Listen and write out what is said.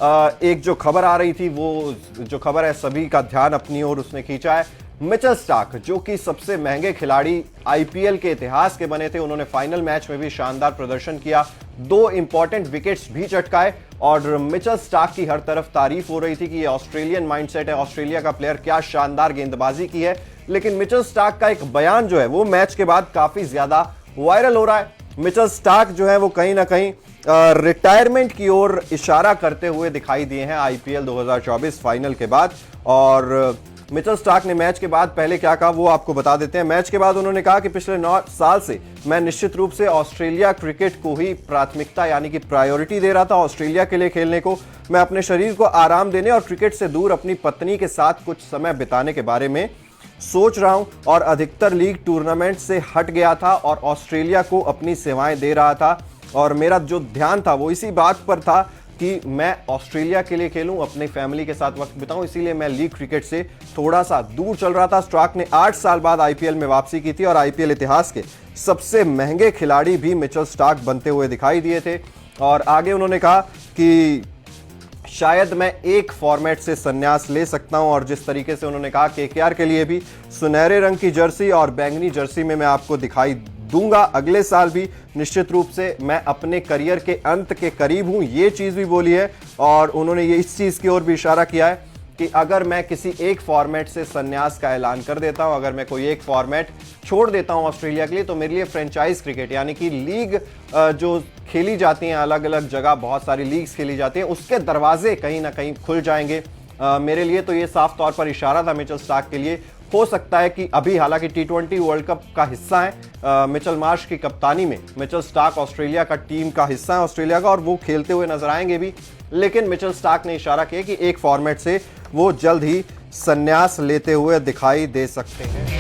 एक जो खबर आ रही थी, वो जो खबर है सभी का ध्यान अपनी ओर उसने खींचा है। मिचेल स्टार्क, जो कि सबसे महंगे खिलाड़ी आईपीएल के इतिहास के बने थे, उन्होंने फाइनल मैच में भी शानदार प्रदर्शन किया, 2 इंपॉर्टेंट विकेट्स भी चटकाए। और मिचेल स्टार्क की हर तरफ तारीफ हो रही थी कि ये ऑस्ट्रेलियन माइंडसेट है, ऑस्ट्रेलिया का प्लेयर, क्या शानदार गेंदबाजी की है। लेकिन मिचेल स्टार्क का एक बयान जो है वो मैच के बाद काफी ज्यादा वायरल हो रहा है। मिचेल स्टार्क जो है वो कहीं ना कहीं रिटायरमेंट की ओर इशारा करते हुए दिखाई दिए हैं आईपीएल 2024 फाइनल के बाद। और मिचेल स्टार्क ने मैच के बाद पहले क्या कहा वो आपको बता देते हैं। मैच के बाद उन्होंने कहा कि पिछले 9 साल से मैं निश्चित रूप से ऑस्ट्रेलिया क्रिकेट को ही प्राथमिकता यानी कि प्रायोरिटी दे रहा था, ऑस्ट्रेलिया के लिए खेलने को। मैं अपने शरीर को आराम देने और क्रिकेट से दूर अपनी पत्नी के साथ कुछ समय बिताने के बारे में सोच रहा हूं और अधिकतर लीग टूर्नामेंट से हट गया था और ऑस्ट्रेलिया को अपनी सेवाएं दे रहा था। और मेरा जो ध्यान था वो इसी बात पर था कि मैं ऑस्ट्रेलिया के लिए खेलूं, अपनी फैमिली के साथ वक्त बिताऊं, इसीलिए मैं लीग क्रिकेट से थोड़ा सा दूर चल रहा था। स्टार्क ने 8 साल बाद आईपीएल में वापसी की थी और आईपीएल इतिहास के सबसे महंगे खिलाड़ी भी मिचेल स्टार्क बनते हुए दिखाई दिए थे। और आगे उन्होंने कहा कि शायद मैं एक फॉर्मेट से संन्यास ले सकता हूं। और जिस तरीके से उन्होंने कहा केकेआर के लिए भी सुनहरे रंग की जर्सी और बैंगनी जर्सी में मैं आपको दिखाई दूंगा अगले साल भी, निश्चित रूप से मैं अपने करियर के अंत के करीब हूं, ये चीज भी बोली है। और उन्होंने ये इस चीज की ओर भी इशारा किया है कि अगर मैं किसी एक फॉर्मेट से संन्यास का ऐलान कर देता हूं, अगर मैं कोई एक फॉर्मेट छोड़ देता हूं ऑस्ट्रेलिया के लिए, तो मेरे लिए फ्रेंचाइज क्रिकेट यानी कि लीग जो खेली जाती हैं, अलग अलग जगह बहुत सारी लीग्स खेली जाती हैं, उसके दरवाजे कहीं ना कहीं खुल जाएंगे मेरे लिए। तो ये साफ तौर पर इशारा था मिचेल स्टार्क के लिए। हो सकता है कि अभी हालांकि T20 वर्ल्ड कप का हिस्सा है, मिचेल मार्श की कप्तानी में मिचेल स्टार्क ऑस्ट्रेलिया का टीम का हिस्सा है ऑस्ट्रेलिया का, और वो खेलते हुए नजर आएंगे भी। लेकिन मिचेल स्टार्क ने इशारा किया कि एक फॉर्मेट से वो जल्द ही संन्यास लेते हुए दिखाई दे सकते हैं।